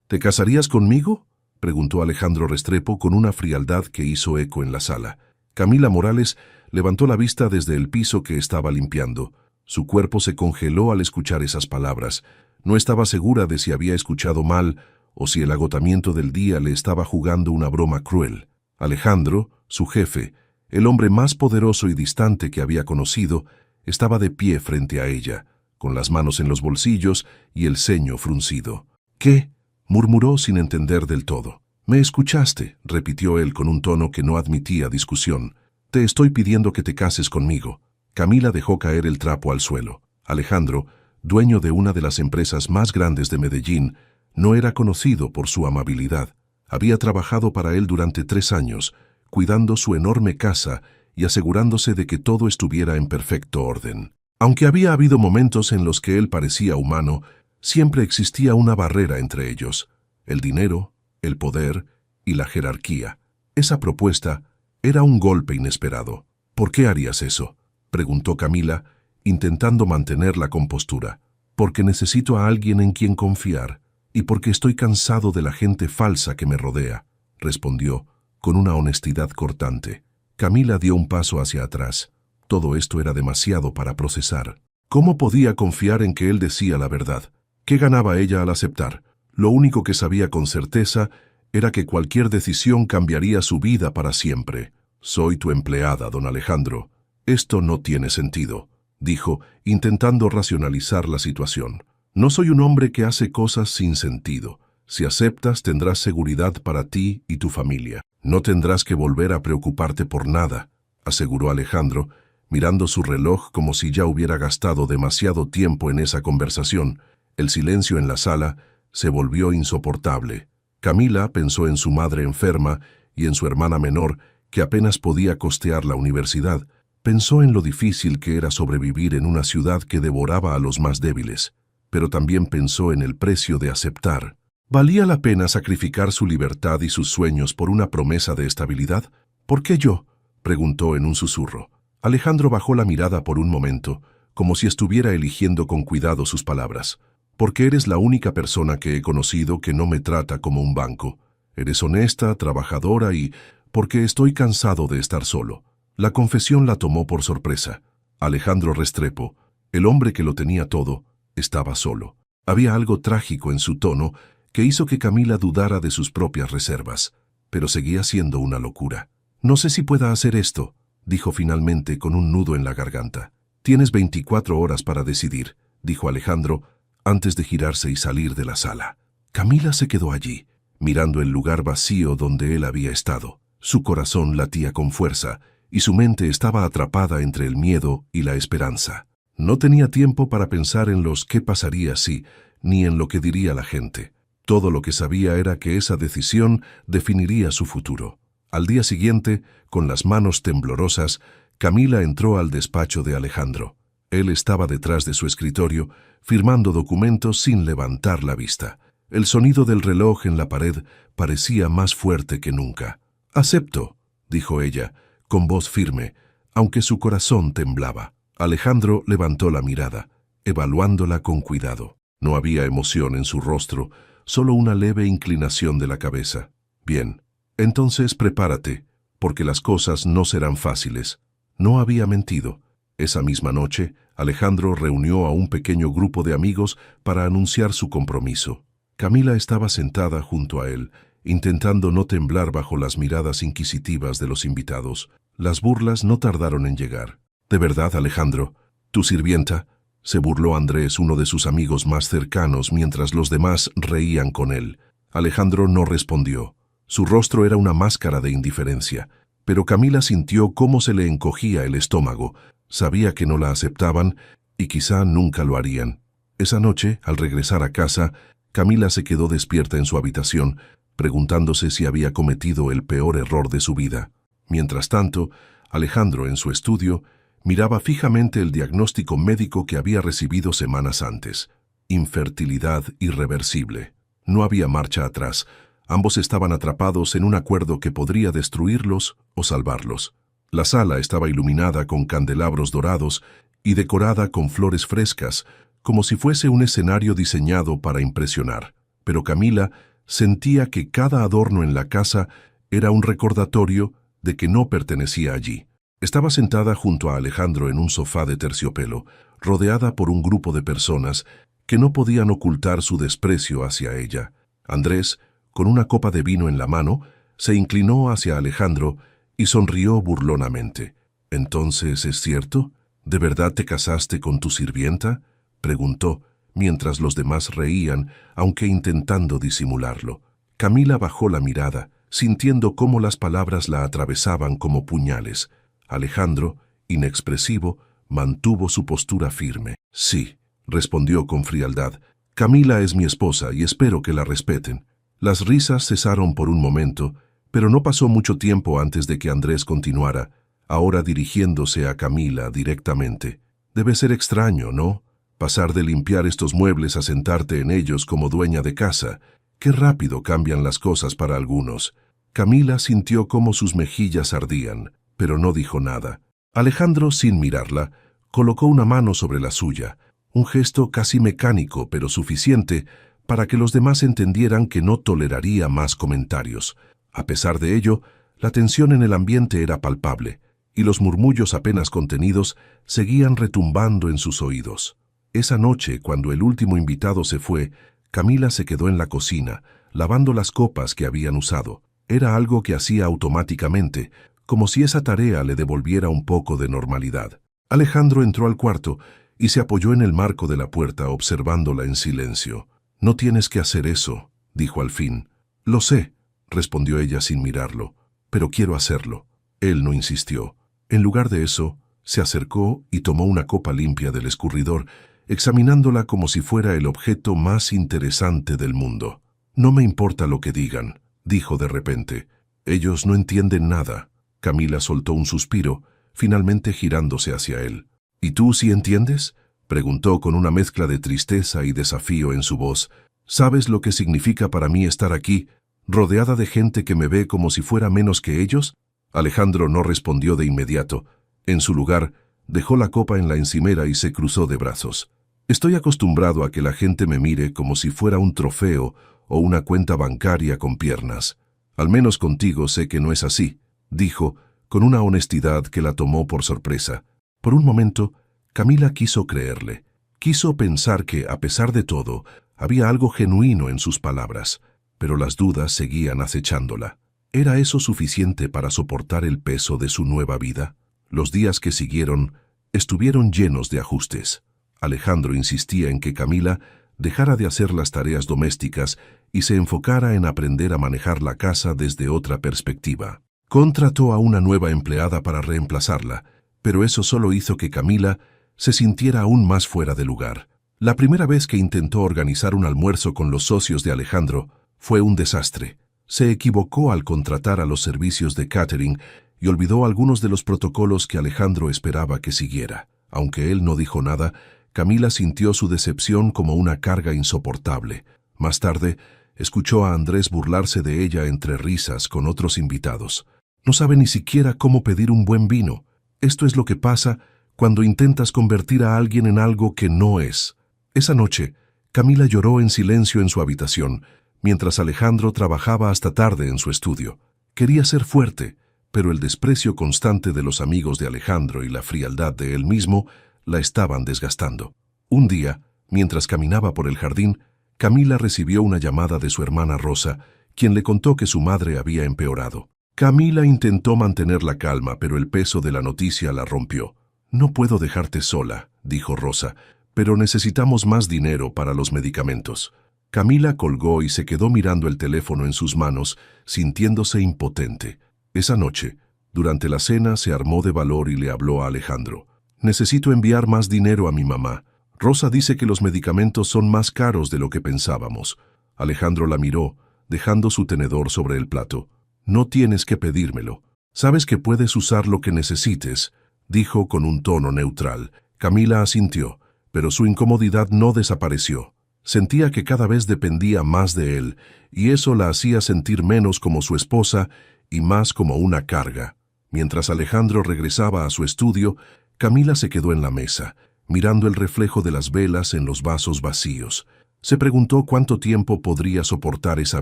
¿Te casarías conmigo?, preguntó Alejandro Restrepo con una frialdad que hizo eco en la sala. Camila Morales levantó la vista desde el piso que estaba limpiando. Su cuerpo se congeló al escuchar esas palabras. No estaba segura de si había escuchado mal o si el agotamiento del día le estaba jugando una broma cruel. Alejandro, su jefe, el hombre más poderoso y distante que había conocido, estaba de pie frente a ella, con las manos en los bolsillos y el ceño fruncido. «¿Qué?», murmuró sin entender del todo. «¿Me escuchaste?», repitió él con un tono que no admitía discusión. «Te estoy pidiendo que te cases conmigo». Camila dejó caer el trapo al suelo. Alejandro, dueño de una de las empresas más grandes de Medellín, no era conocido por su amabilidad. Había trabajado para él durante 3 años, cuidando su enorme casa y asegurándose de que todo estuviera en perfecto orden. Aunque había habido momentos en los que él parecía humano, siempre existía una barrera entre ellos: el dinero, el poder y la jerarquía. Esa propuesta era un golpe inesperado. «¿Por qué harías eso?», preguntó Camila, intentando mantener la compostura. «Porque necesito a alguien en quien confiar y porque estoy cansado de la gente falsa que me rodea», respondió, con una honestidad cortante. Camila dio un paso hacia atrás. Todo esto era demasiado para procesar. ¿Cómo podía confiar en que él decía la verdad? ¿Qué ganaba ella al aceptar? Lo único que sabía con certeza era que cualquier decisión cambiaría su vida para siempre. «Soy tu empleada, don Alejandro. Esto no tiene sentido», dijo, intentando racionalizar la situación. «No soy un hombre que hace cosas sin sentido. Si aceptas, tendrás seguridad para ti y tu familia. No tendrás que volver a preocuparte por nada», aseguró Alejandro, mirando su reloj como si ya hubiera gastado demasiado tiempo en esa conversación. El silencio en la sala se volvió insoportable. Camila pensó en su madre enferma y en su hermana menor, que apenas podía costear la universidad. Pensó en lo difícil que era sobrevivir en una ciudad que devoraba a los más débiles, pero también pensó en el precio de aceptar. ¿Valía la pena sacrificar su libertad y sus sueños por una promesa de estabilidad? «¿Por qué yo?», preguntó en un susurro. Alejandro bajó la mirada por un momento, como si estuviera eligiendo con cuidado sus palabras. «Porque eres la única persona que he conocido que no me trata como un banco. Eres honesta, trabajadora y porque estoy cansado de estar solo». La confesión la tomó por sorpresa. Alejandro Restrepo, el hombre que lo tenía todo, estaba solo. Había algo trágico en su tono que hizo que Camila dudara de sus propias reservas, pero seguía siendo una locura. «No sé si pueda hacer esto», dijo finalmente con un nudo en la garganta. «Tienes 24 horas para decidir», dijo Alejandro, antes de girarse y salir de la sala. Camila se quedó allí, mirando el lugar vacío donde él había estado. Su corazón latía con fuerza y su mente estaba atrapada entre el miedo y la esperanza. No tenía tiempo para pensar en los qué pasaría si, ni en lo que diría la gente. Todo lo que sabía era que esa decisión definiría su futuro. Al día siguiente, con las manos temblorosas, Camila entró al despacho de Alejandro. Él estaba detrás de su escritorio, firmando documentos sin levantar la vista. El sonido del reloj en la pared parecía más fuerte que nunca. «Acepto», dijo ella, con voz firme, aunque su corazón temblaba. Alejandro levantó la mirada, evaluándola con cuidado. No había emoción en su rostro, solo una leve inclinación de la cabeza. «Bien, entonces prepárate, porque las cosas no serán fáciles». No había mentido. Esa misma noche, Alejandro reunió a un pequeño grupo de amigos para anunciar su compromiso. Camila estaba sentada junto a él, intentando no temblar bajo las miradas inquisitivas de los invitados. Las burlas no tardaron en llegar. «¿De verdad, Alejandro? ¿Tu sirvienta?», se burló Andrés, uno de sus amigos más cercanos, mientras los demás reían con él. Alejandro no respondió. Su rostro era una máscara de indiferencia, pero Camila sintió cómo se le encogía el estómago. Sabía que no la aceptaban y quizá nunca lo harían. Esa noche, al regresar a casa, Camila se quedó despierta en su habitación, preguntándose si había cometido el peor error de su vida. Mientras tanto, Alejandro, en su estudio, miraba fijamente el diagnóstico médico que había recibido semanas antes. Infertilidad irreversible. No había marcha atrás. Ambos estaban atrapados en un acuerdo que podría destruirlos o salvarlos. La sala estaba iluminada con candelabros dorados y decorada con flores frescas, como si fuese un escenario diseñado para impresionar. Pero Camila Sentía que cada adorno en la casa era un recordatorio de que no pertenecía allí. Estaba sentada junto a Alejandro en un sofá de terciopelo, rodeada por un grupo de personas que no podían ocultar su desprecio hacia ella. Andrés, con una copa de vino en la mano, se inclinó hacia Alejandro y sonrió burlonamente. «¿Entonces es cierto? ¿De verdad te casaste con tu sirvienta?», preguntó, mientras los demás reían, aunque intentando disimularlo. Camila bajó la mirada, sintiendo cómo las palabras la atravesaban como puñales. Alejandro, inexpresivo, mantuvo su postura firme. «Sí», respondió con frialdad. «Camila es mi esposa y espero que la respeten». Las risas cesaron por un momento, pero no pasó mucho tiempo antes de que Andrés continuara, ahora dirigiéndose a Camila directamente. «Debe ser extraño, ¿no? Pasar de limpiar estos muebles a sentarte en ellos como dueña de casa. Qué rápido cambian las cosas para algunos». Camila sintió cómo sus mejillas ardían, pero no dijo nada. Alejandro, sin mirarla, colocó una mano sobre la suya, un gesto casi mecánico pero suficiente para que los demás entendieran que no toleraría más comentarios. A pesar de ello, la tensión en el ambiente era palpable, y los murmullos apenas contenidos seguían retumbando en sus oídos. Esa noche, cuando el último invitado se fue, Camila se quedó en la cocina, lavando las copas que habían usado. Era algo que hacía automáticamente, como si esa tarea le devolviera un poco de normalidad. Alejandro entró al cuarto y se apoyó en el marco de la puerta observándola en silencio. «No tienes que hacer eso», dijo al fin. «Lo sé», respondió ella sin mirarlo, «pero quiero hacerlo». Él no insistió. En lugar de eso, se acercó y tomó una copa limpia del escurridor, examinándola como si fuera el objeto más interesante del mundo. «No me importa lo que digan», dijo de repente. «Ellos no entienden nada». Camila soltó un suspiro, finalmente girándose hacia él. «¿Y tú sí entiendes?», preguntó con una mezcla de tristeza y desafío en su voz. «¿Sabes lo que significa para mí estar aquí, rodeada de gente que me ve como si fuera menos que ellos?». Alejandro no respondió de inmediato. En su lugar, dejó la copa en la encimera y se cruzó de brazos. «Estoy acostumbrado a que la gente me mire como si fuera un trofeo o una cuenta bancaria con piernas. Al menos contigo sé que no es así», dijo, con una honestidad que la tomó por sorpresa. Por un momento, Camila quiso creerle. Quiso pensar que, a pesar de todo, había algo genuino en sus palabras, pero las dudas seguían acechándola. ¿Era eso suficiente para soportar el peso de su nueva vida? Los días que siguieron estuvieron llenos de ajustes. Alejandro insistía en que Camila dejara de hacer las tareas domésticas y se enfocara en aprender a manejar la casa desde otra perspectiva. Contrató a una nueva empleada para reemplazarla, pero eso solo hizo que Camila se sintiera aún más fuera de lugar. La primera vez que intentó organizar un almuerzo con los socios de Alejandro fue un desastre. Se equivocó al contratar a los servicios de catering y olvidó algunos de los protocolos que Alejandro esperaba que siguiera. Aunque él no dijo nada, Camila sintió su decepción como una carga insoportable. Más tarde, escuchó a Andrés burlarse de ella entre risas con otros invitados. «No sabe ni siquiera cómo pedir un buen vino. Esto es lo que pasa cuando intentas convertir a alguien en algo que no es». Esa noche, Camila lloró en silencio en su habitación, mientras Alejandro trabajaba hasta tarde en su estudio. Quería ser fuerte, pero el desprecio constante de los amigos de Alejandro y la frialdad de él mismo la estaban desgastando. Un día, mientras caminaba por el jardín, Camila recibió una llamada de su hermana Rosa, quien le contó que su madre había empeorado. Camila intentó mantener la calma, pero el peso de la noticia la rompió. «No puedo dejarte sola», dijo Rosa, «pero necesitamos más dinero para los medicamentos». Camila colgó y se quedó mirando el teléfono en sus manos, sintiéndose impotente. Esa noche, durante la cena, se armó de valor y le habló a Alejandro. «Necesito enviar más dinero a mi mamá. Rosa dice que los medicamentos son más caros de lo que pensábamos». Alejandro la miró, dejando su tenedor sobre el plato. «No tienes que pedírmelo. Sabes que puedes usar lo que necesites», dijo con un tono neutral. Camila asintió, pero su incomodidad no desapareció. Sentía que cada vez dependía más de él, y eso la hacía sentir menos como su esposa y más como una carga. Mientras Alejandro regresaba a su estudio, Camila se quedó en la mesa, mirando el reflejo de las velas en los vasos vacíos. Se preguntó cuánto tiempo podría soportar esa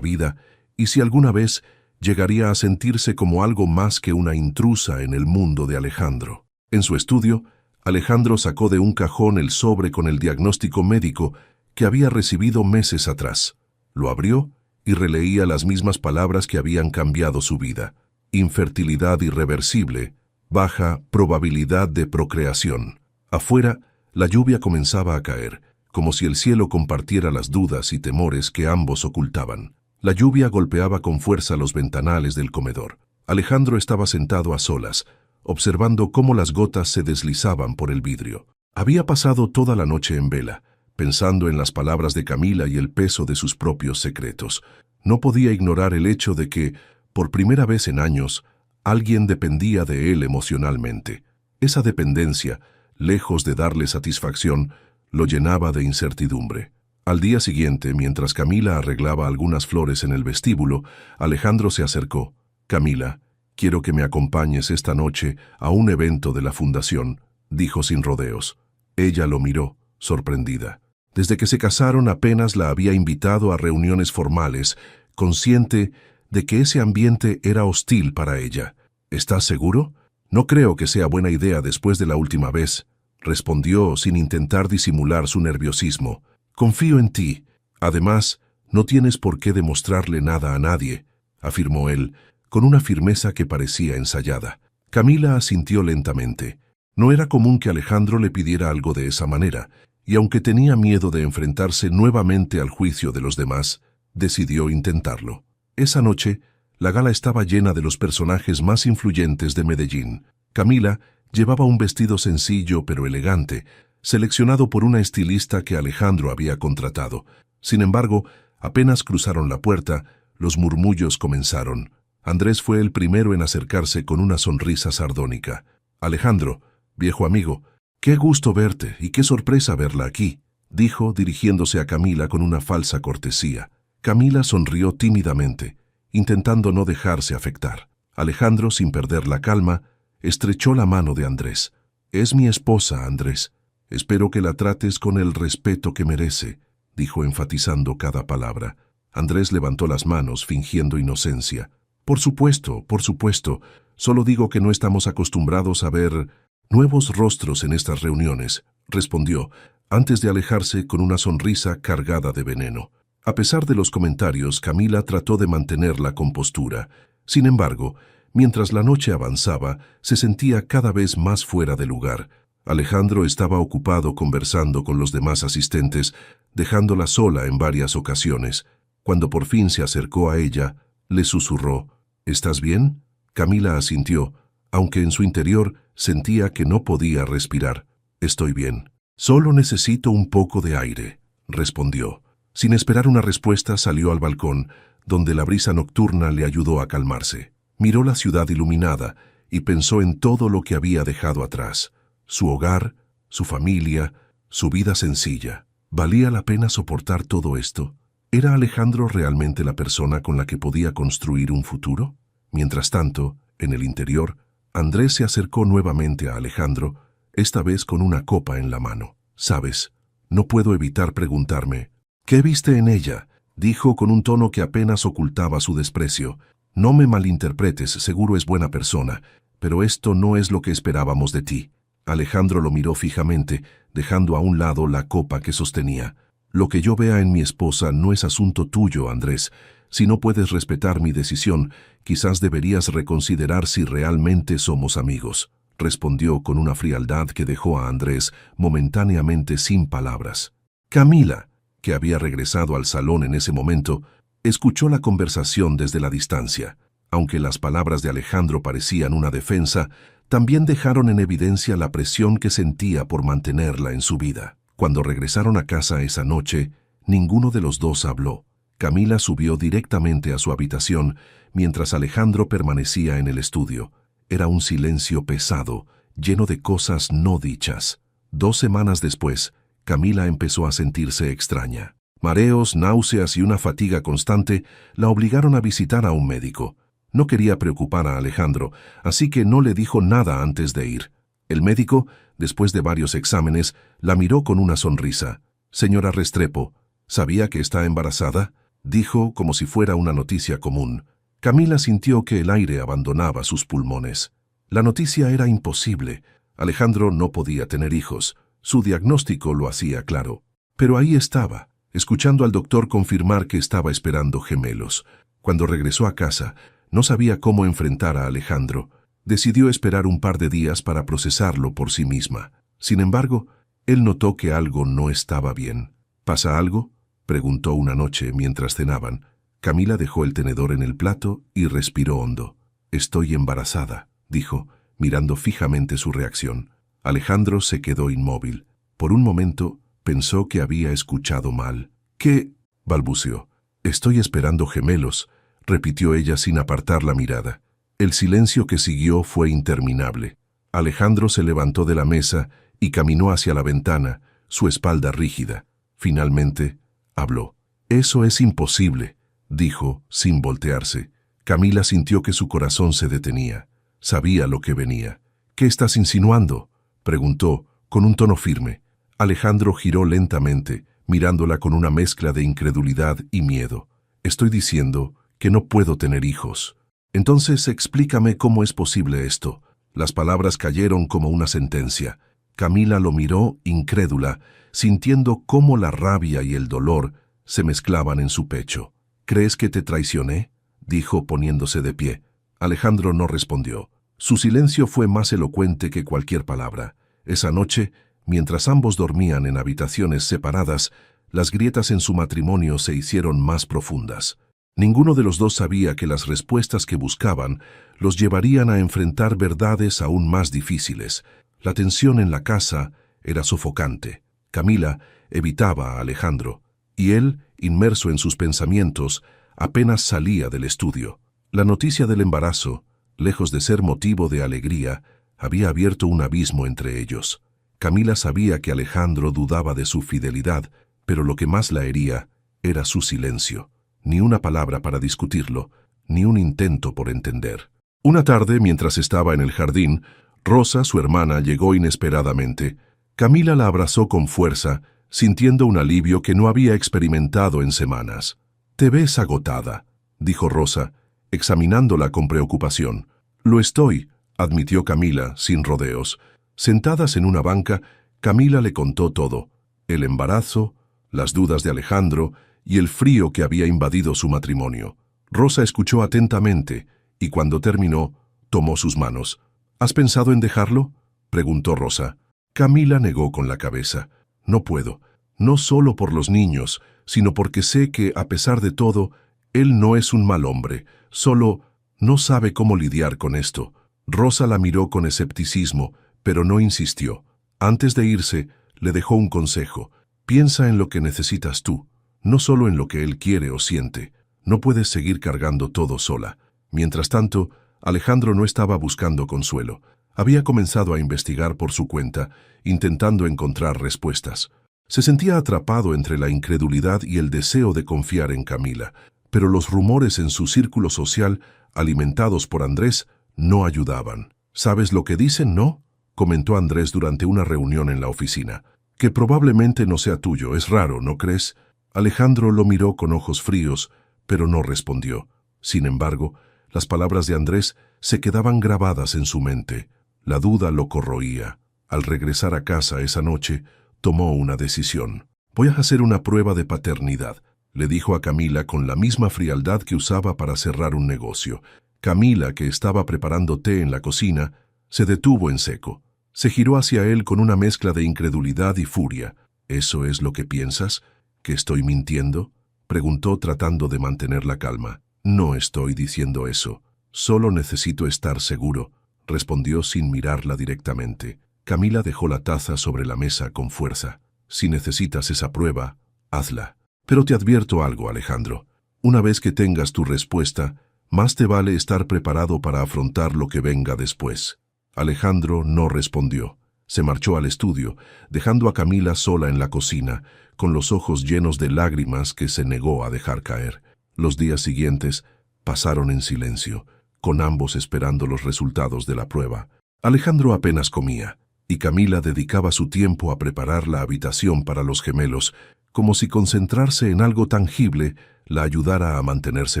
vida y si alguna vez llegaría a sentirse como algo más que una intrusa en el mundo de Alejandro. En su estudio, Alejandro sacó de un cajón el sobre con el diagnóstico médico que había recibido meses atrás. Lo abrió y releía las mismas palabras que habían cambiado su vida. Infertilidad irreversible, baja probabilidad de procreación. Afuera, la lluvia comenzaba a caer, como si el cielo compartiera las dudas y temores que ambos ocultaban. La lluvia golpeaba con fuerza los ventanales del comedor. Alejandro estaba sentado a solas, observando cómo las gotas se deslizaban por el vidrio. Había pasado toda la noche en vela, pensando en las palabras de Camila y el peso de sus propios secretos. No podía ignorar el hecho de que, por primera vez en años, alguien dependía de él emocionalmente. Esa dependencia, lejos de darle satisfacción, lo llenaba de incertidumbre. Al día siguiente, mientras Camila arreglaba algunas flores en el vestíbulo, Alejandro se acercó. «Camila, quiero que me acompañes esta noche a un evento de la fundación», dijo sin rodeos. Ella lo miró, sorprendida. Desde que se casaron apenas la había invitado a reuniones formales, consciente de que ese ambiente era hostil para ella. «¿Estás seguro? No creo que sea buena idea después de la última vez», respondió sin intentar disimular su nerviosismo. «Confío en ti. Además, no tienes por qué demostrarle nada a nadie», afirmó él, con una firmeza que parecía ensayada. Camila asintió lentamente. No era común que Alejandro le pidiera algo de esa manera, y aunque tenía miedo de enfrentarse nuevamente al juicio de los demás, decidió intentarlo. Esa noche, la gala estaba llena de los personajes más influyentes de Medellín. Camila llevaba un vestido sencillo pero elegante, seleccionado por una estilista que Alejandro había contratado. Sin embargo, apenas cruzaron la puerta, los murmullos comenzaron. Andrés fue el primero en acercarse con una sonrisa sardónica. «Alejandro, viejo amigo, qué gusto verte y qué sorpresa verla aquí», dijo dirigiéndose a Camila con una falsa cortesía. Camila sonrió tímidamente, intentando no dejarse afectar. Alejandro, sin perder la calma, estrechó la mano de Andrés. «Es mi esposa, Andrés. Espero que la trates con el respeto que merece», dijo enfatizando cada palabra. Andrés levantó las manos, fingiendo inocencia. Por supuesto, solo digo que no estamos acostumbrados a ver nuevos rostros en estas reuniones», respondió, antes de alejarse con una sonrisa cargada de veneno. A pesar de los comentarios, Camila trató de mantener la compostura. Sin embargo, mientras la noche avanzaba, se sentía cada vez más fuera de lugar. Alejandro estaba ocupado conversando con los demás asistentes, dejándola sola en varias ocasiones. Cuando por fin se acercó a ella, le susurró: «¿Estás bien?». Camila asintió, aunque en su interior sentía que no podía respirar. «Estoy bien. Solo necesito un poco de aire», respondió. Sin esperar una respuesta, salió al balcón, donde la brisa nocturna le ayudó a calmarse. Miró la ciudad iluminada y pensó en todo lo que había dejado atrás. Su hogar, su familia, su vida sencilla. ¿Valía la pena soportar todo esto? ¿Era Alejandro realmente la persona con la que podía construir un futuro? Mientras tanto, en el interior, Andrés se acercó nuevamente a Alejandro, esta vez con una copa en la mano. «¿Sabes? No puedo evitar preguntarme, ¿qué viste en ella?», dijo con un tono que apenas ocultaba su desprecio. «No me malinterpretes, seguro es buena persona, pero esto no es lo que esperábamos de ti». Alejandro lo miró fijamente, dejando a un lado la copa que sostenía. «Lo que yo vea en mi esposa no es asunto tuyo, Andrés. Si no puedes respetar mi decisión, quizás deberías reconsiderar si realmente somos amigos», respondió con una frialdad que dejó a Andrés momentáneamente sin palabras. Camila, que había regresado al salón en ese momento, escuchó la conversación desde la distancia. Aunque las palabras de Alejandro parecían una defensa, también dejaron en evidencia la presión que sentía por mantenerla en su vida. Cuando regresaron a casa esa noche, ninguno de los dos habló. Camila subió directamente a su habitación, mientras Alejandro permanecía en el estudio. Era un silencio pesado, lleno de cosas no dichas. 2 semanas después, Camila empezó a sentirse extraña. Mareos, náuseas y una fatiga constante la obligaron a visitar a un médico. No quería preocupar a Alejandro, así que no le dijo nada antes de ir. El médico, después de varios exámenes, la miró con una sonrisa. «Señora Restrepo, ¿Sabía que está embarazada?, dijo como si fuera una noticia común. Camila sintió que el aire abandonaba sus pulmones. La noticia era imposible. Alejandro no podía tener hijos. Su diagnóstico lo hacía claro. Pero ahí estaba, escuchando al doctor confirmar que estaba esperando gemelos. Cuando regresó a casa, no sabía cómo enfrentar a Alejandro. Decidió esperar un par de días para procesarlo por sí misma. Sin embargo, él notó que algo no estaba bien. ¿Pasa algo?, preguntó una noche mientras cenaban. Camila dejó el tenedor en el plato y respiró hondo. «Estoy embarazada», dijo, mirando fijamente su reacción. Alejandro se quedó inmóvil. Por un momento pensó que había escuchado mal. «¿Qué?», balbuceó. «Estoy esperando gemelos», repitió ella sin apartar la mirada. El silencio que siguió fue interminable. Alejandro se levantó de la mesa y caminó hacia la ventana, su espalda rígida. Finalmente, habló. «Eso es imposible», dijo, sin voltearse. Camila sintió que su corazón se detenía. Sabía lo que venía. «¿Qué estás insinuando?», preguntó, con un tono firme. Alejandro giró lentamente, mirándola con una mezcla de incredulidad y miedo. «Estoy diciendo que no puedo tener hijos». «Entonces explícame cómo es posible esto». Las palabras cayeron como una sentencia. Camila lo miró incrédula, sintiendo cómo la rabia y el dolor se mezclaban en su pecho. «¿Crees que te traicioné?», dijo poniéndose de pie. Alejandro no respondió. Su silencio fue más elocuente que cualquier palabra. Esa noche, mientras ambos dormían en habitaciones separadas, las grietas en su matrimonio se hicieron más profundas. Ninguno de los dos sabía que las respuestas que buscaban los llevarían a enfrentar verdades aún más difíciles. La tensión en la casa era sofocante. Camila evitaba a Alejandro, y él, inmerso en sus pensamientos, apenas salía del estudio. La noticia del embarazo, lejos de ser motivo de alegría, había abierto un abismo entre ellos. Camila sabía que Alejandro dudaba de su fidelidad, pero lo que más la hería era su silencio. Ni una palabra para discutirlo, ni un intento por entender. Una tarde, mientras estaba en el jardín, Rosa, su hermana, llegó inesperadamente. Camila la abrazó con fuerza, sintiendo un alivio que no había experimentado en semanas. «Te ves agotada», dijo Rosa, examinándola con preocupación. «Lo estoy», admitió Camila, sin rodeos. Sentadas en una banca, Camila le contó todo: el embarazo, las dudas de Alejandro y el frío que había invadido su matrimonio. Rosa escuchó atentamente y cuando terminó, tomó sus manos. «¿Has pensado en dejarlo?», preguntó Rosa. Camila negó con la cabeza. «No puedo, no solo por los niños, sino porque sé que, a pesar de todo, él no es un mal hombre, solo no sabe cómo lidiar con esto». Rosa la miró con escepticismo, pero no insistió. Antes de irse, le dejó un consejo: «Piensa en lo que necesitas tú, no solo en lo que él quiere o siente. No puedes seguir cargando todo sola». Mientras tanto, Alejandro no estaba buscando consuelo. Había comenzado a investigar por su cuenta, intentando encontrar respuestas. Se sentía atrapado entre la incredulidad y el deseo de confiar en Camila, pero los rumores en su círculo social, alimentados por Andrés, no ayudaban. «¿Sabes lo que dicen, no?», comentó Andrés durante una reunión en la oficina. «Que probablemente no sea tuyo, es raro, ¿no crees?». Alejandro lo miró con ojos fríos, pero no respondió. Sin embargo, las palabras de Andrés se quedaban grabadas en su mente. La duda lo corroía. Al regresar a casa esa noche, tomó una decisión. «Voy a hacer una prueba de paternidad», le dijo a Camila con la misma frialdad que usaba para cerrar un negocio. Camila, que estaba preparando té en la cocina, se detuvo en seco. Se giró hacia él con una mezcla de incredulidad y furia. «¿Eso es lo que piensas? ¿Que estoy mintiendo?», preguntó tratando de mantener la calma. «No estoy diciendo eso. Solo necesito estar seguro», respondió sin mirarla directamente. Camila dejó la taza sobre la mesa con fuerza. «Si necesitas esa prueba, hazla. Pero te advierto algo, Alejandro. Una vez que tengas tu respuesta, más te vale estar preparado para afrontar lo que venga después». Alejandro no respondió. Se marchó al estudio, dejando a Camila sola en la cocina, con los ojos llenos de lágrimas que se negó a dejar caer. Los días siguientes pasaron en silencio, con ambos esperando los resultados de la prueba. Alejandro apenas comía, y Camila dedicaba su tiempo a preparar la habitación para los gemelos, como si concentrarse en algo tangible la ayudara a mantenerse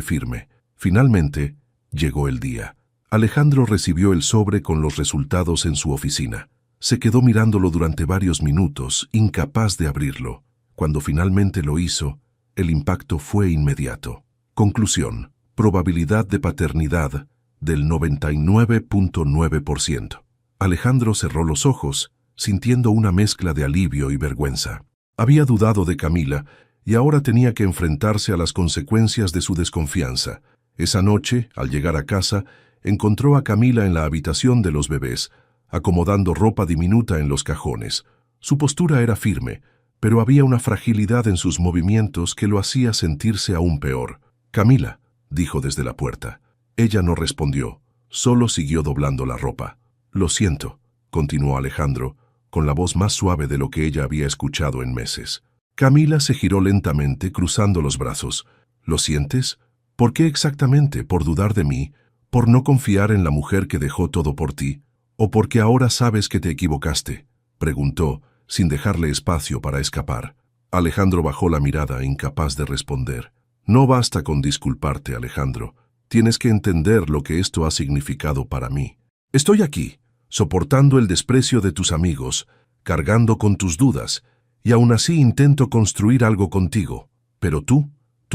firme. Finalmente, llegó el día. Alejandro recibió el sobre con los resultados en su oficina. Se quedó mirándolo durante varios minutos, incapaz de abrirlo. Cuando finalmente lo hizo, el impacto fue inmediato. Conclusión: probabilidad de paternidad del 99.9%. Alejandro cerró los ojos, sintiendo una mezcla de alivio y vergüenza. Había dudado de Camila y ahora tenía que enfrentarse a las consecuencias de su desconfianza. Esa noche, al llegar a casa, encontró a Camila en la habitación de los bebés, acomodando ropa diminuta en los cajones. Su postura era firme, pero había una fragilidad en sus movimientos que lo hacía sentirse aún peor. «Camila», dijo desde la puerta. Ella no respondió, solo siguió doblando la ropa. «Lo siento», continuó Alejandro, con la voz más suave de lo que ella había escuchado en meses. Camila se giró lentamente, cruzando los brazos. «¿Lo sientes? ¿Por qué exactamente? ¿Por dudar de mí? ¿Por no confiar en la mujer que dejó todo por ti? ¿O porque ahora sabes que te equivocaste?», preguntó, sin dejarle espacio para escapar. Alejandro bajó la mirada, incapaz de responder. «No basta con disculparte, Alejandro. Tienes que entender lo que esto ha significado para mí. Estoy aquí, soportando el desprecio de tus amigos, cargando con tus dudas, y aún así intento construir algo contigo. Pero tú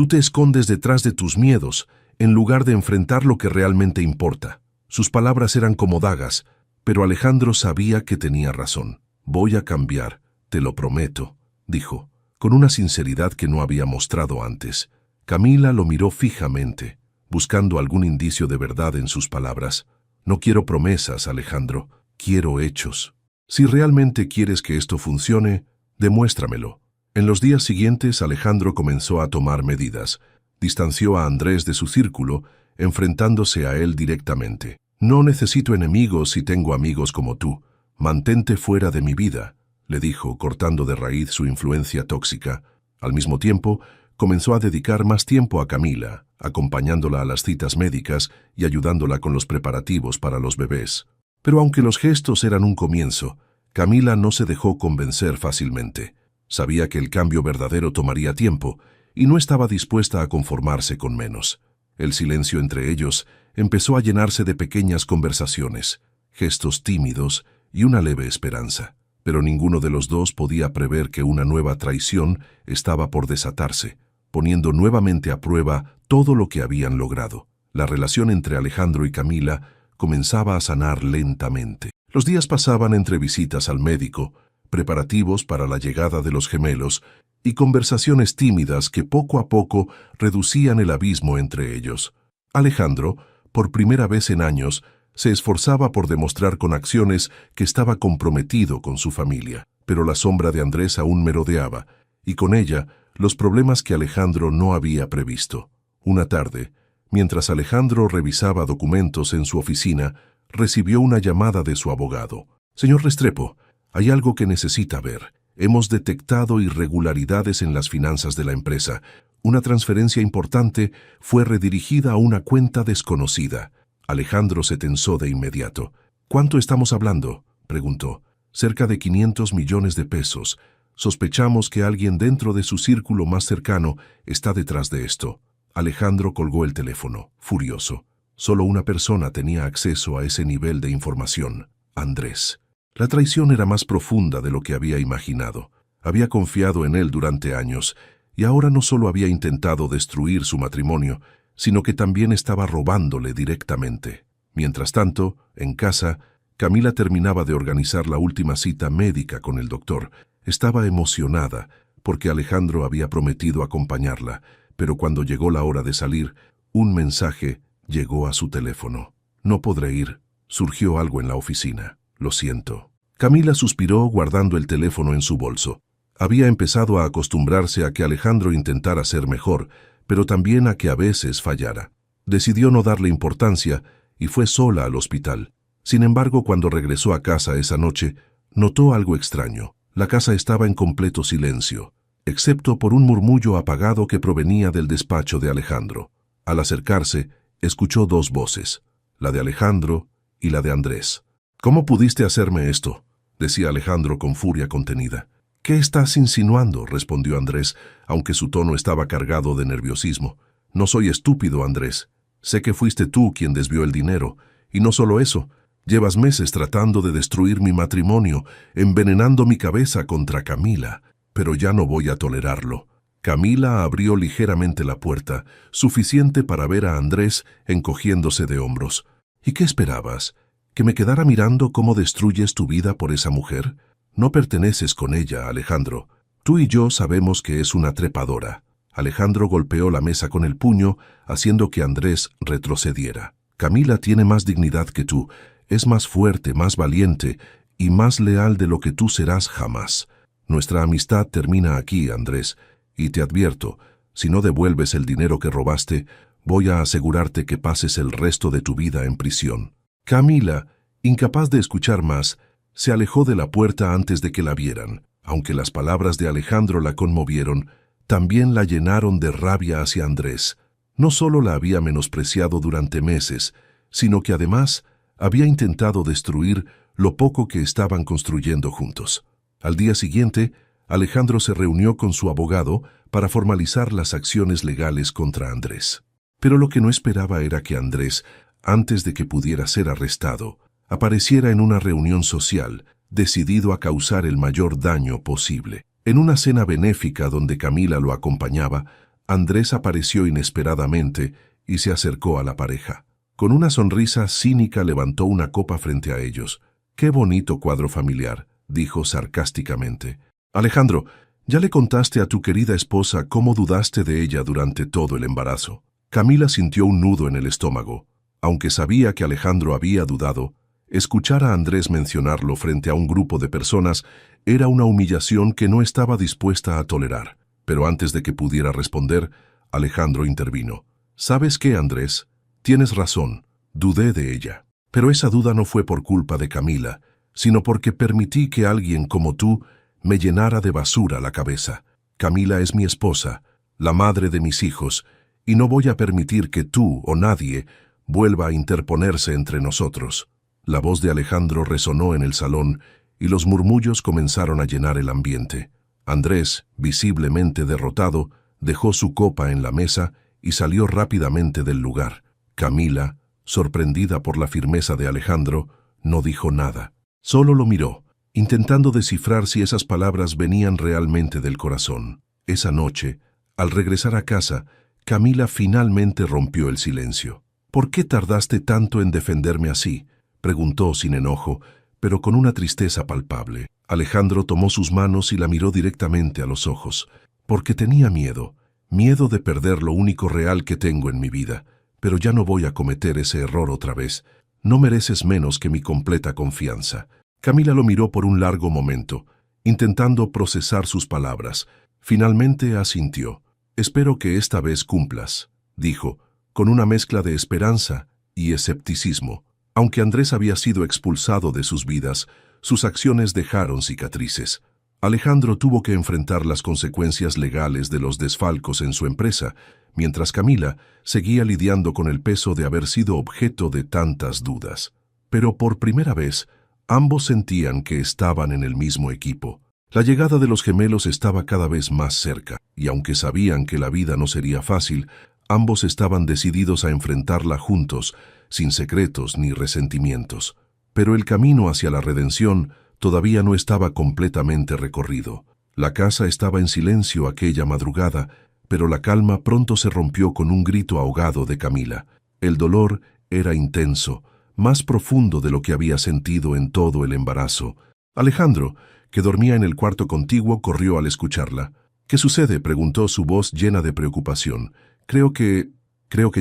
te escondes detrás de tus miedos, en lugar de enfrentar lo que realmente importa». Sus palabras eran como dagas, pero Alejandro sabía que tenía razón. «Voy a cambiar, te lo prometo», dijo, con una sinceridad que no había mostrado antes. Camila lo miró fijamente, buscando algún indicio de verdad en sus palabras. «No quiero promesas, Alejandro, quiero hechos. Si realmente quieres que esto funcione, demuéstramelo». En los días siguientes, Alejandro comenzó a tomar medidas. Distanció a Andrés de su círculo, enfrentándose a él directamente. «No necesito enemigos si tengo amigos como tú. Mantente fuera de mi vida», le dijo, cortando de raíz su influencia tóxica. Al mismo tiempo, comenzó a dedicar más tiempo a Camila, acompañándola a las citas médicas y ayudándola con los preparativos para los bebés. Pero aunque los gestos eran un comienzo, Camila no se dejó convencer fácilmente. Sabía que el cambio verdadero tomaría tiempo y no estaba dispuesta a conformarse con menos. El silencio entre ellos empezó a llenarse de pequeñas conversaciones, gestos tímidos y una leve esperanza. Pero ninguno de los dos podía prever que una nueva traición estaba por desatarse, poniendo nuevamente a prueba todo lo que habían logrado. La relación entre Alejandro y Camila comenzaba a sanar lentamente. Los días pasaban entre visitas al médico, preparativos para la llegada de los gemelos y conversaciones tímidas que poco a poco reducían el abismo entre ellos. Alejandro, por primera vez en años, se esforzaba por demostrar con acciones que estaba comprometido con su familia, pero la sombra de Andrés aún merodeaba, y con ella los problemas que Alejandro no había previsto. Una tarde, mientras Alejandro revisaba documentos en su oficina, recibió una llamada de su abogado. «Señor Restrepo, hay algo que necesita ver. Hemos detectado irregularidades en las finanzas de la empresa. Una transferencia importante fue redirigida a una cuenta desconocida». Alejandro se tensó de inmediato. «¿Cuánto estamos hablando?», preguntó. «Cerca de 500 millones de pesos. Sospechamos que alguien dentro de su círculo más cercano está detrás de esto». Alejandro colgó el teléfono, furioso. Solo una persona tenía acceso a ese nivel de información: Andrés. La traición era más profunda de lo que había imaginado. Había confiado en él durante años, y ahora no solo había intentado destruir su matrimonio, sino que también estaba robándole directamente. Mientras tanto, en casa, Camila terminaba de organizar la última cita médica con el doctor. Estaba emocionada, porque Alejandro había prometido acompañarla, pero cuando llegó la hora de salir, un mensaje llegó a su teléfono. «No podré ir. Surgió algo en la oficina. Lo siento». Camila suspiró guardando el teléfono en su bolso. Había empezado a acostumbrarse a que Alejandro intentara ser mejor, pero también a que a veces fallara. Decidió no darle importancia y fue sola al hospital. Sin embargo, cuando regresó a casa esa noche, notó algo extraño. La casa estaba en completo silencio, excepto por un murmullo apagado que provenía del despacho de Alejandro. Al acercarse, escuchó dos voces, la de Alejandro y la de Andrés. «¿Cómo pudiste hacerme esto?», decía Alejandro con furia contenida. «¿Qué estás insinuando?», respondió Andrés, aunque su tono estaba cargado de nerviosismo. «No soy estúpido, Andrés. Sé que fuiste tú quien desvió el dinero. Y no solo eso, llevas meses tratando de destruir mi matrimonio, envenenando mi cabeza contra Camila. Pero ya no voy a tolerarlo». Camila abrió ligeramente la puerta, suficiente para ver a Andrés encogiéndose de hombros. «¿Y qué esperabas? ¿Que me quedara mirando cómo destruyes tu vida por esa mujer? No perteneces con ella, Alejandro. Tú y yo sabemos que es una trepadora». Alejandro golpeó la mesa con el puño, haciendo que Andrés retrocediera. «Camila tiene más dignidad que tú, es más fuerte, más valiente y más leal de lo que tú serás jamás. Nuestra amistad termina aquí, Andrés, y te advierto, si no devuelves el dinero que robaste, voy a asegurarte que pases el resto de tu vida en prisión». Camila, incapaz de escuchar más, se alejó de la puerta antes de que la vieran. Aunque las palabras de Alejandro la conmovieron, también la llenaron de rabia hacia Andrés. No solo la había menospreciado durante meses, sino que además había intentado destruir lo poco que estaban construyendo juntos. Al día siguiente, Alejandro se reunió con su abogado para formalizar las acciones legales contra Andrés. Pero lo que no esperaba era que Andrés, antes de que pudiera ser arrestado, apareciera en una reunión social, decidido a causar el mayor daño posible. En una cena benéfica donde Camila lo acompañaba, Andrés apareció inesperadamente y se acercó a la pareja. Con una sonrisa cínica levantó una copa frente a ellos. «Qué bonito cuadro familiar», dijo sarcásticamente. «Alejandro, ¿ya le contaste a tu querida esposa cómo dudaste de ella durante todo el embarazo?». Camila sintió un nudo en el estómago. Aunque sabía que Alejandro había dudado, escuchar a Andrés mencionarlo frente a un grupo de personas era una humillación que no estaba dispuesta a tolerar. Pero antes de que pudiera responder, Alejandro intervino. «¿Sabes qué, Andrés? Tienes razón, dudé de ella. Pero esa duda no fue por culpa de Camila, sino porque permití que alguien como tú me llenara de basura la cabeza. Camila es mi esposa, la madre de mis hijos, y no voy a permitir que tú o nadie vuelva a interponerse entre nosotros». La voz de Alejandro resonó en el salón y los murmullos comenzaron a llenar el ambiente. Andrés, visiblemente derrotado, dejó su copa en la mesa y salió rápidamente del lugar. Camila, sorprendida por la firmeza de Alejandro, no dijo nada. Solo lo miró, intentando descifrar si esas palabras venían realmente del corazón. Esa noche, al regresar a casa, Camila finalmente rompió el silencio. «¿Por qué tardaste tanto en defenderme así?», preguntó sin enojo, pero con una tristeza palpable. Alejandro tomó sus manos y la miró directamente a los ojos. «Porque tenía miedo de perder lo único real que tengo en mi vida. Pero ya no voy a cometer ese error otra vez. No mereces menos que mi completa confianza». Camila lo miró por un largo momento, intentando procesar sus palabras. Finalmente asintió. «Espero que esta vez cumplas», dijo, con una mezcla de esperanza y escepticismo. Aunque Andrés había sido expulsado de sus vidas, sus acciones dejaron cicatrices. Alejandro tuvo que enfrentar las consecuencias legales de los desfalcos en su empresa, mientras Camila seguía lidiando con el peso de haber sido objeto de tantas dudas. Pero por primera vez, ambos sentían que estaban en el mismo equipo. La llegada de los gemelos estaba cada vez más cerca, y aunque sabían que la vida no sería fácil, ambos estaban decididos a enfrentarla juntos, sin secretos ni resentimientos. Pero el camino hacia la redención todavía no estaba completamente recorrido. La casa estaba en silencio aquella madrugada, pero la calma pronto se rompió con un grito ahogado de Camila. El dolor era intenso, más profundo de lo que había sentido en todo el embarazo. Alejandro, que dormía en el cuarto contiguo, corrió al escucharla. «¿Qué sucede?», preguntó su voz llena de preocupación. Creo que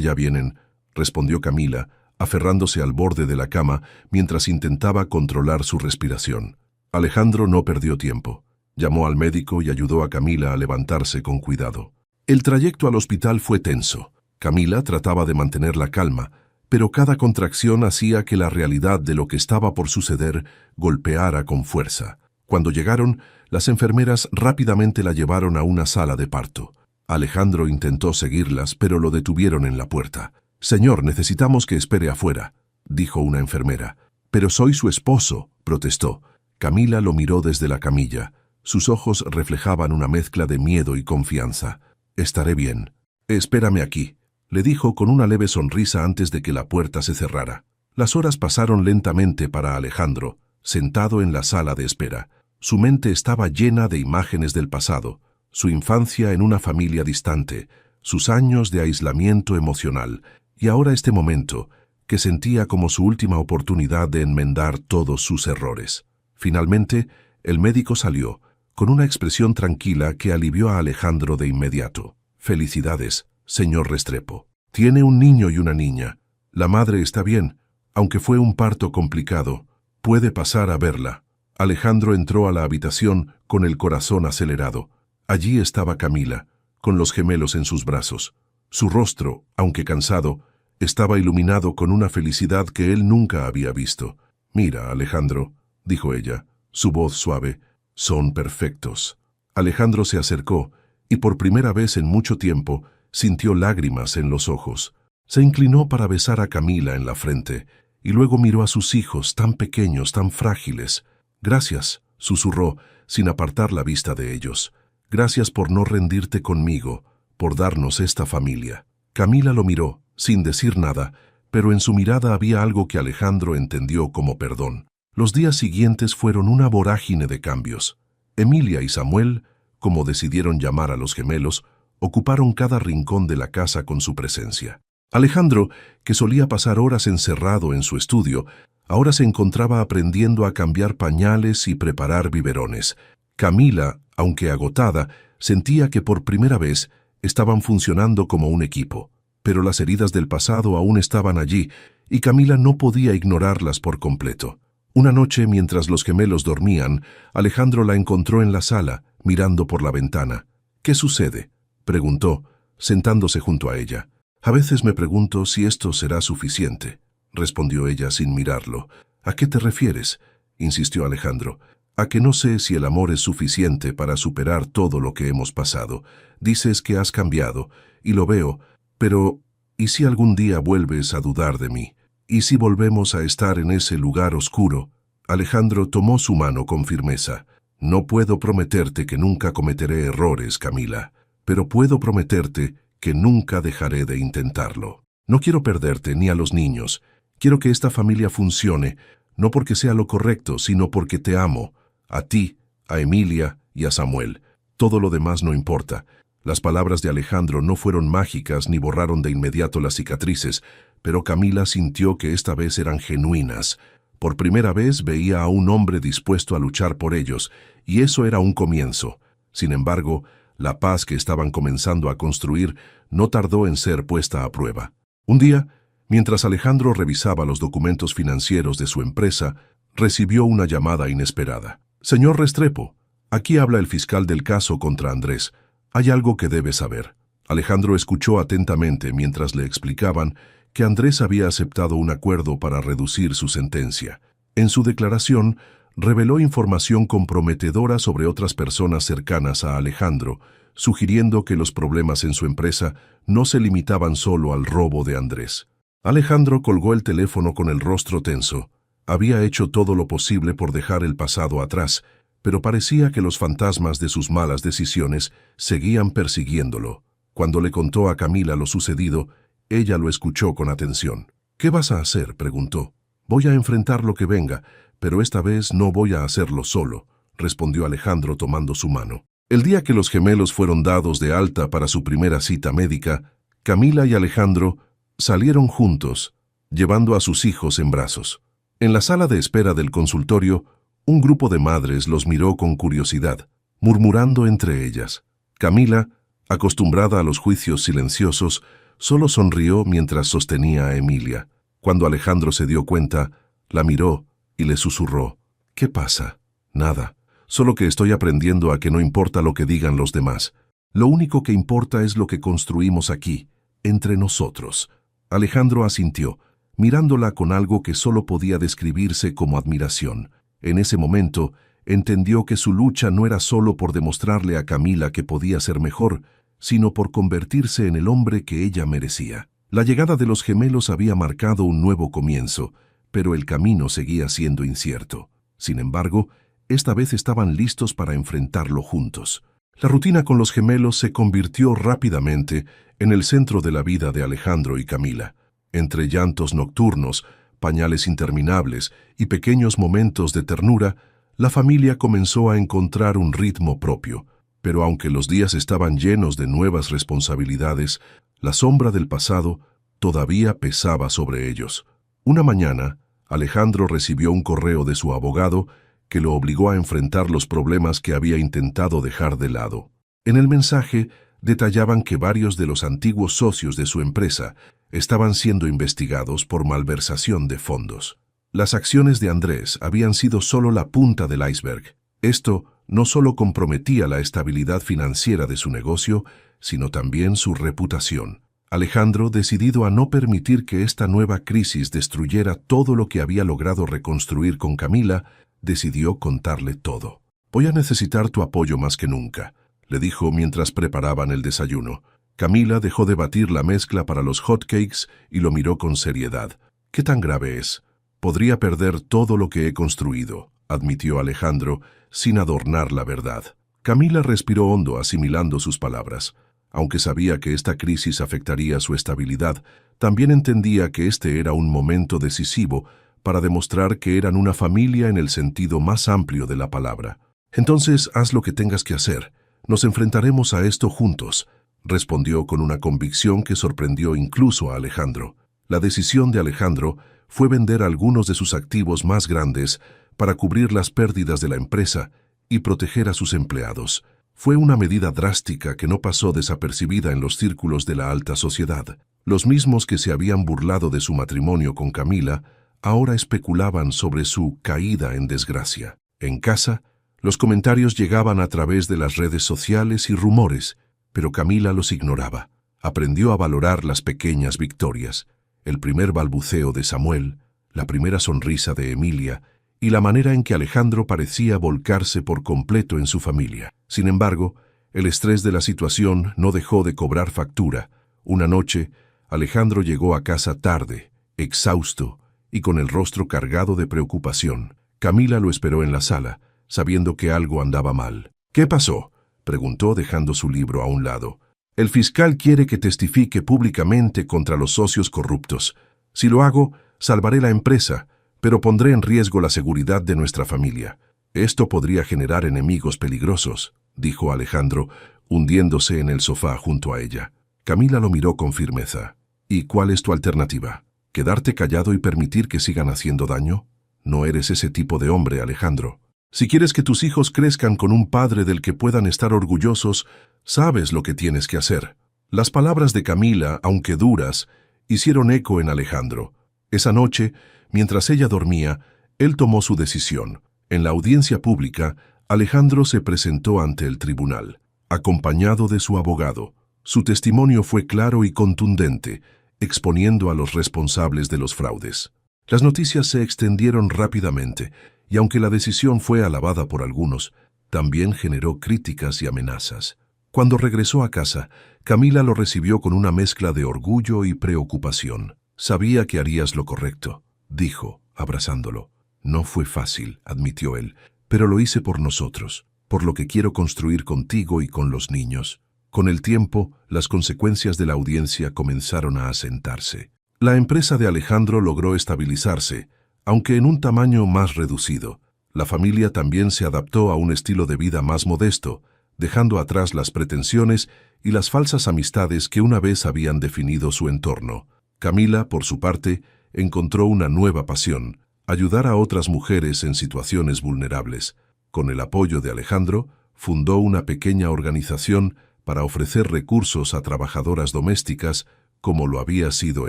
ya vienen», respondió Camila, aferrándose al borde de la cama mientras intentaba controlar su respiración. Alejandro no perdió tiempo. Llamó al médico y ayudó a Camila a levantarse con cuidado. El trayecto al hospital fue tenso. Camila trataba de mantener la calma, pero cada contracción hacía que la realidad de lo que estaba por suceder golpeara con fuerza. Cuando llegaron, las enfermeras rápidamente la llevaron a una sala de parto. Alejandro intentó seguirlas, pero lo detuvieron en la puerta. «Señor, necesitamos que espere afuera», dijo una enfermera. «Pero soy su esposo», protestó. Camila lo miró desde la camilla. Sus ojos reflejaban una mezcla de miedo y confianza. «Estaré bien. Espérame aquí», le dijo con una leve sonrisa antes de que la puerta se cerrara. Las horas pasaron lentamente para Alejandro, sentado en la sala de espera. Su mente estaba llena de imágenes del pasado, su infancia en una familia distante, sus años de aislamiento emocional, y ahora este momento, que sentía como su última oportunidad de enmendar todos sus errores. Finalmente, el médico salió, con una expresión tranquila que alivió a Alejandro de inmediato. «Felicidades, señor Restrepo. Tiene un niño y una niña. La madre está bien, aunque fue un parto complicado. Puede pasar a verla». Alejandro entró a la habitación con el corazón acelerado. Allí estaba Camila, con los gemelos en sus brazos. Su rostro, aunque cansado, estaba iluminado con una felicidad que él nunca había visto. «Mira, Alejandro», dijo ella, su voz suave, «son perfectos». Alejandro se acercó y por primera vez en mucho tiempo sintió lágrimas en los ojos. Se inclinó para besar a Camila en la frente y luego miró a sus hijos tan pequeños, tan frágiles. «Gracias», susurró, sin apartar la vista de ellos. «Gracias por no rendirte conmigo, por darnos esta familia». Camila lo miró, sin decir nada, pero en su mirada había algo que Alejandro entendió como perdón. Los días siguientes fueron una vorágine de cambios. Emilia y Samuel, como decidieron llamar a los gemelos, ocuparon cada rincón de la casa con su presencia. Alejandro, que solía pasar horas encerrado en su estudio, ahora se encontraba aprendiendo a cambiar pañales y preparar biberones. Camila, aunque agotada, sentía que por primera vez estaban funcionando como un equipo. Pero las heridas del pasado aún estaban allí, y Camila no podía ignorarlas por completo. Una noche, mientras los gemelos dormían, Alejandro la encontró en la sala, mirando por la ventana. «¿Qué sucede?», preguntó, sentándose junto a ella. «A veces me pregunto si esto será suficiente», respondió ella sin mirarlo. «¿A qué te refieres?», insistió Alejandro. «A que no sé si el amor es suficiente para superar todo lo que hemos pasado. Dices que has cambiado, y lo veo, pero ¿y si algún día vuelves a dudar de mí? ¿Y si volvemos a estar en ese lugar oscuro?». Alejandro tomó su mano con firmeza. «No puedo prometerte que nunca cometeré errores, Camila, pero puedo prometerte que nunca dejaré de intentarlo. No quiero perderte ni a los niños. Quiero que esta familia funcione, no porque sea lo correcto, sino porque te amo, a ti, a Emilia y a Samuel. Todo lo demás no importa». Las palabras de Alejandro no fueron mágicas ni borraron de inmediato las cicatrices, pero Camila sintió que esta vez eran genuinas. Por primera vez veía a un hombre dispuesto a luchar por ellos, y eso era un comienzo. Sin embargo, la paz que estaban comenzando a construir no tardó en ser puesta a prueba. Un día, mientras Alejandro revisaba los documentos financieros de su empresa, recibió una llamada inesperada. «Señor Restrepo, aquí habla el fiscal del caso contra Andrés. Hay algo que debe saber». Alejandro escuchó atentamente mientras le explicaban que Andrés había aceptado un acuerdo para reducir su sentencia. En su declaración, reveló información comprometedora sobre otras personas cercanas a Alejandro, sugiriendo que los problemas en su empresa no se limitaban solo al robo de Andrés. Alejandro colgó el teléfono con el rostro tenso. Había hecho todo lo posible por dejar el pasado atrás, pero parecía que los fantasmas de sus malas decisiones seguían persiguiéndolo. Cuando le contó a Camila lo sucedido, ella lo escuchó con atención. «¿Qué vas a hacer?», preguntó. «Voy a enfrentar lo que venga, pero esta vez no voy a hacerlo solo», respondió Alejandro tomando su mano. El día que los gemelos fueron dados de alta para su primera cita médica, Camila y Alejandro salieron juntos, llevando a sus hijos en brazos. En la sala de espera del consultorio, un grupo de madres los miró con curiosidad, murmurando entre ellas. Camila, acostumbrada a los juicios silenciosos, solo sonrió mientras sostenía a Emilia. Cuando Alejandro se dio cuenta, la miró y le susurró. «¿Qué pasa?». «Nada, solo que estoy aprendiendo a que no importa lo que digan los demás. Lo único que importa es lo que construimos aquí, entre nosotros». Alejandro asintió, mirándola con algo que solo podía describirse como admiración. En ese momento, entendió que su lucha no era solo por demostrarle a Camila que podía ser mejor, sino por convertirse en el hombre que ella merecía. La llegada de los gemelos había marcado un nuevo comienzo, pero el camino seguía siendo incierto. Sin embargo, esta vez estaban listos para enfrentarlo juntos. La rutina con los gemelos se convirtió rápidamente en el centro de la vida de Alejandro y Camila. Entre llantos nocturnos, pañales interminables y pequeños momentos de ternura, la familia comenzó a encontrar un ritmo propio. Pero aunque los días estaban llenos de nuevas responsabilidades, la sombra del pasado todavía pesaba sobre ellos. Una mañana, Alejandro recibió un correo de su abogado que lo obligó a enfrentar los problemas que había intentado dejar de lado. En el mensaje detallaban que varios de los antiguos socios de su empresa estaban siendo investigados por malversación de fondos. Las acciones de Andrés habían sido solo la punta del iceberg. Esto no solo comprometía la estabilidad financiera de su negocio, sino también su reputación. Alejandro, decidido a no permitir que esta nueva crisis destruyera todo lo que había logrado reconstruir con Camila, decidió contarle todo. «Voy a necesitar tu apoyo más que nunca», le dijo mientras preparaban el desayuno. Camila dejó de batir la mezcla para los hotcakes y lo miró con seriedad. «¿Qué tan grave es? Podría perder todo lo que he construido», admitió Alejandro, sin adornar la verdad. Camila respiró hondo asimilando sus palabras. Aunque sabía que esta crisis afectaría su estabilidad, también entendía que este era un momento decisivo para demostrar que eran una familia en el sentido más amplio de la palabra. «Entonces haz lo que tengas que hacer. Nos enfrentaremos a esto juntos», respondió con una convicción que sorprendió incluso a Alejandro. La decisión de Alejandro fue vender algunos de sus activos más grandes para cubrir las pérdidas de la empresa y proteger a sus empleados. Fue una medida drástica que no pasó desapercibida en los círculos de la alta sociedad. Los mismos que se habían burlado de su matrimonio con Camila ahora especulaban sobre su caída en desgracia. En casa, los comentarios llegaban a través de las redes sociales y rumores, pero Camila los ignoraba. Aprendió a valorar las pequeñas victorias, el primer balbuceo de Samuel, la primera sonrisa de Emilia y la manera en que Alejandro parecía volcarse por completo en su familia. Sin embargo, el estrés de la situación no dejó de cobrar factura. Una noche, Alejandro llegó a casa tarde, exhausto y con el rostro cargado de preocupación. Camila lo esperó en la sala, sabiendo que algo andaba mal. «¿Qué pasó?», preguntó dejando su libro a un lado. «El fiscal quiere que testifique públicamente contra los socios corruptos. Si lo hago, salvaré la empresa, pero pondré en riesgo la seguridad de nuestra familia. Esto podría generar enemigos peligrosos», dijo Alejandro, hundiéndose en el sofá junto a ella. Camila lo miró con firmeza. «¿Y cuál es tu alternativa? ¿Quedarte callado y permitir que sigan haciendo daño? No eres ese tipo de hombre, Alejandro. Si quieres que tus hijos crezcan con un padre del que puedan estar orgullosos, sabes lo que tienes que hacer». Las palabras de Camila, aunque duras, hicieron eco en Alejandro. Esa noche, mientras ella dormía, él tomó su decisión. En la audiencia pública, Alejandro se presentó ante el tribunal, acompañado de su abogado. Su testimonio fue claro y contundente, exponiendo a los responsables de los fraudes. Las noticias se extendieron rápidamente, y aunque la decisión fue alabada por algunos, también generó críticas y amenazas. Cuando regresó a casa, Camila lo recibió con una mezcla de orgullo y preocupación. «Sabía que harías lo correcto», dijo, abrazándolo. «No fue fácil», admitió él, «pero lo hice por nosotros, por lo que quiero construir contigo y con los niños». Con el tiempo, las consecuencias de la audiencia comenzaron a asentarse. La empresa de Alejandro logró estabilizarse, aunque en un tamaño más reducido. La familia también se adaptó a un estilo de vida más modesto, dejando atrás las pretensiones y las falsas amistades que una vez habían definido su entorno. Camila, por su parte, encontró una nueva pasión: ayudar a otras mujeres en situaciones vulnerables. Con el apoyo de Alejandro, fundó una pequeña organización para ofrecer recursos a trabajadoras domésticas como lo había sido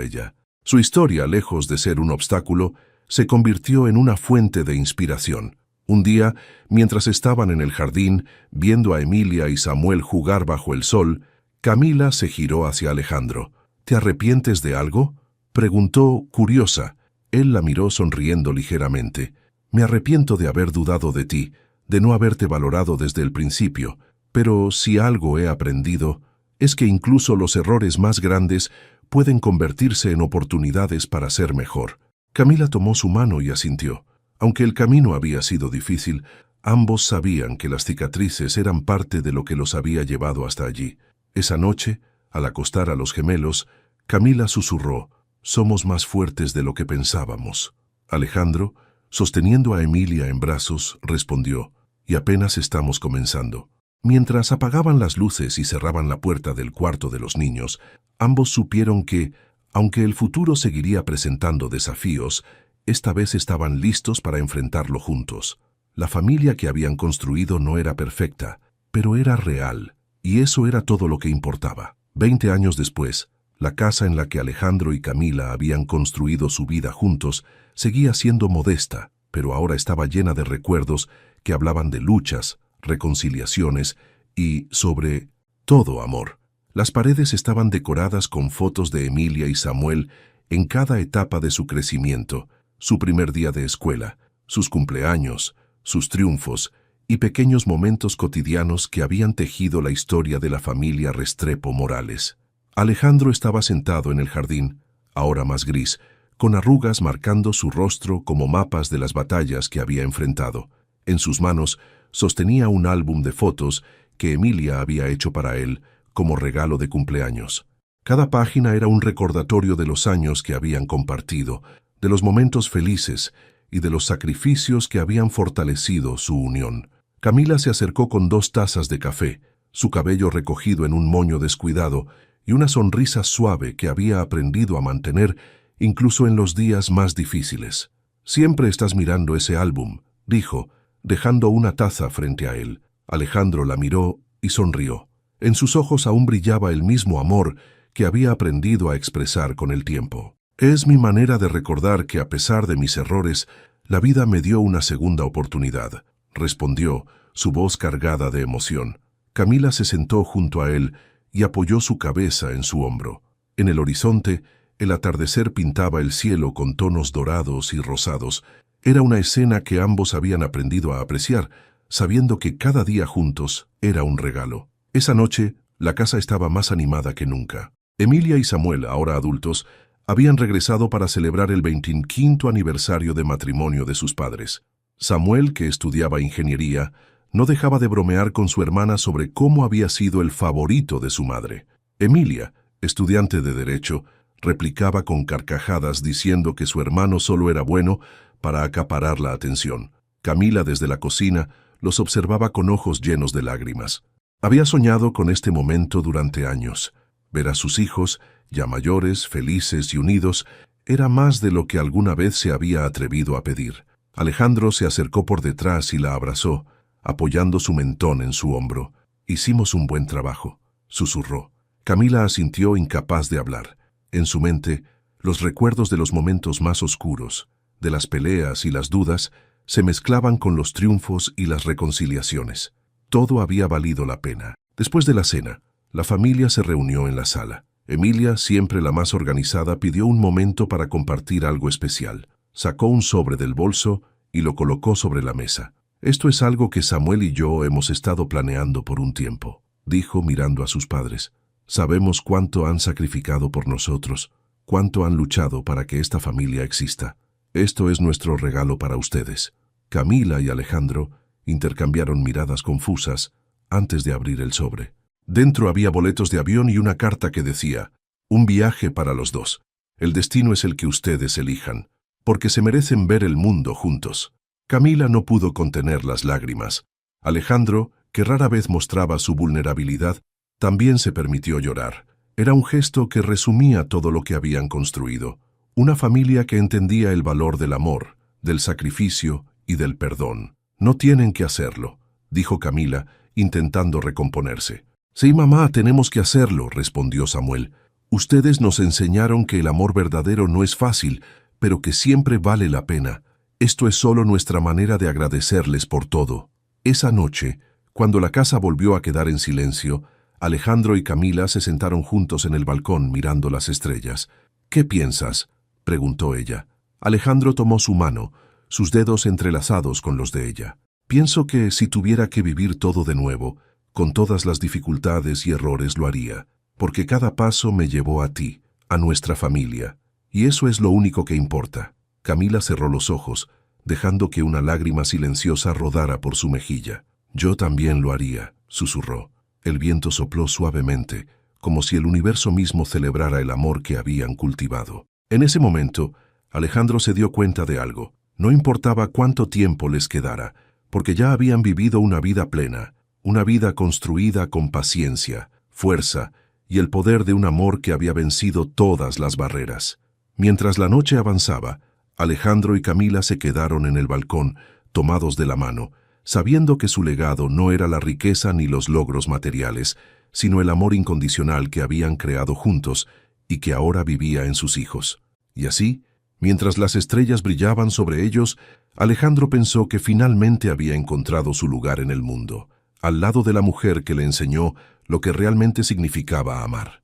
ella. Su historia, lejos de ser un obstáculo, se convirtió en una fuente de inspiración. Un día, mientras estaban en el jardín, viendo a Emilia y Samuel jugar bajo el sol, Camila se giró hacia Alejandro. «¿Te arrepientes de algo?», preguntó, curiosa. Él la miró sonriendo ligeramente. «Me arrepiento de haber dudado de ti, de no haberte valorado desde el principio, pero si algo he aprendido, es que incluso los errores más grandes pueden convertirse en oportunidades para ser mejor». Camila tomó su mano y asintió. Aunque el camino había sido difícil, Ambos sabían que las cicatrices eran parte de lo que los había llevado hasta allí. Esa noche, al acostar a los gemelos, Camila susurró: «Somos más fuertes de lo que pensábamos». Alejandro, sosteniendo a Emilia en brazos, respondió: «Y apenas estamos comenzando». Mientras apagaban las luces y cerraban la puerta del cuarto de los niños, ambos supieron que, aunque el futuro seguiría presentando desafíos, esta vez estaban listos para enfrentarlo juntos. La familia que habían construido no era perfecta, pero era real, y eso era todo lo que importaba. 20 años después, la casa en la que Alejandro y Camila habían construido su vida juntos seguía siendo modesta, pero ahora estaba llena de recuerdos que hablaban de luchas, reconciliaciones y, sobre todo, amor. Las paredes estaban decoradas con fotos de Emilia y Samuel en cada etapa de su crecimiento: su primer día de escuela, sus cumpleaños, sus triunfos y pequeños momentos cotidianos que habían tejido la historia de la familia Restrepo Morales. Alejandro estaba sentado en el jardín, ahora más gris, con arrugas marcando su rostro como mapas de las batallas que había enfrentado. En sus manos sostenía un álbum de fotos que Emilia había hecho para él como regalo de cumpleaños. Cada página era un recordatorio de los años que habían compartido, de los momentos felices y de los sacrificios que habían fortalecido su unión. Camila se acercó con 2 tazas de café, su cabello recogido en un moño descuidado y una sonrisa suave que había aprendido a mantener incluso en los días más difíciles. «Siempre estás mirando ese álbum», dijo, dejando una taza frente a él. Alejandro la miró y sonrió. En sus ojos aún brillaba el mismo amor que había aprendido a expresar con el tiempo. «Es mi manera de recordar que a pesar de mis errores, la vida me dio una segunda oportunidad», respondió, su voz cargada de emoción. Camila se sentó junto a él y apoyó su cabeza en su hombro. En el horizonte, el atardecer pintaba el cielo con tonos dorados y rosados. Era una escena que ambos habían aprendido a apreciar, sabiendo que cada día juntos era un regalo. Esa noche, la casa estaba más animada que nunca. Emilia y Samuel, ahora adultos, habían regresado para celebrar el 25º aniversario de matrimonio de sus padres. Samuel, que estudiaba ingeniería, no dejaba de bromear con su hermana sobre cómo había sido el favorito de su madre. Emilia, estudiante de Derecho, replicaba con carcajadas diciendo que su hermano solo era bueno para acaparar la atención. Camila, desde la cocina, los observaba con ojos llenos de lágrimas. Había soñado con este momento durante años. Ver a sus hijos, ya mayores, felices y unidos, era más de lo que alguna vez se había atrevido a pedir. Alejandro se acercó por detrás y la abrazó, apoyando su mentón en su hombro. «Hicimos un buen trabajo», susurró. Camila asintió, incapaz de hablar. En su mente, los recuerdos de los momentos más oscuros, de las peleas y las dudas, se mezclaban con los triunfos y las reconciliaciones. Todo había valido la pena. Después de la cena, la familia se reunió en la sala. Emilia, siempre la más organizada, pidió un momento para compartir algo especial. Sacó un sobre del bolso y lo colocó sobre la mesa. «Esto es algo que Samuel y yo hemos estado planeando por un tiempo», dijo mirando a sus padres. «Sabemos cuánto han sacrificado por nosotros, cuánto han luchado para que esta familia exista. Esto es nuestro regalo para ustedes». Camila y Alejandro intercambiaron miradas confusas antes de abrir el sobre. Dentro había boletos de avión y una carta que decía: «Un viaje para los dos. El destino es el que ustedes elijan, porque se merecen ver el mundo juntos». Camila no pudo contener las lágrimas. Alejandro, que rara vez mostraba su vulnerabilidad, también se permitió llorar. Era un gesto que resumía todo lo que habían construido. Una familia que entendía el valor del amor, del sacrificio y del perdón. «No tienen que hacerlo», dijo Camila, intentando recomponerse. «Sí, mamá, tenemos que hacerlo», respondió Samuel. «Ustedes nos enseñaron que el amor verdadero no es fácil, pero que siempre vale la pena. Esto es solo nuestra manera de agradecerles por todo». Esa noche, cuando la casa volvió a quedar en silencio, Alejandro y Camila se sentaron juntos en el balcón mirando las estrellas. «¿Qué piensas?», preguntó ella. Alejandro tomó su mano, sus dedos entrelazados con los de ella. «Pienso que si tuviera que vivir todo de nuevo, con todas las dificultades y errores lo haría, porque cada paso me llevó a ti, a nuestra familia, y eso es lo único que importa». Camila cerró los ojos, dejando que una lágrima silenciosa rodara por su mejilla. «Yo también lo haría», susurró. El viento sopló suavemente, como si el universo mismo celebrara el amor que habían cultivado. En ese momento, Alejandro se dio cuenta de algo. No importaba cuánto tiempo les quedara, porque ya habían vivido una vida plena, una vida construida con paciencia, fuerza y el poder de un amor que había vencido todas las barreras. Mientras la noche avanzaba, Alejandro y Camila se quedaron en el balcón, tomados de la mano, sabiendo que su legado no era la riqueza ni los logros materiales, sino el amor incondicional que habían creado juntos y que ahora vivía en sus hijos. Y así, mientras las estrellas brillaban sobre ellos, Alejandro pensó que finalmente había encontrado su lugar en el mundo, al lado de la mujer que le enseñó lo que realmente significaba amar.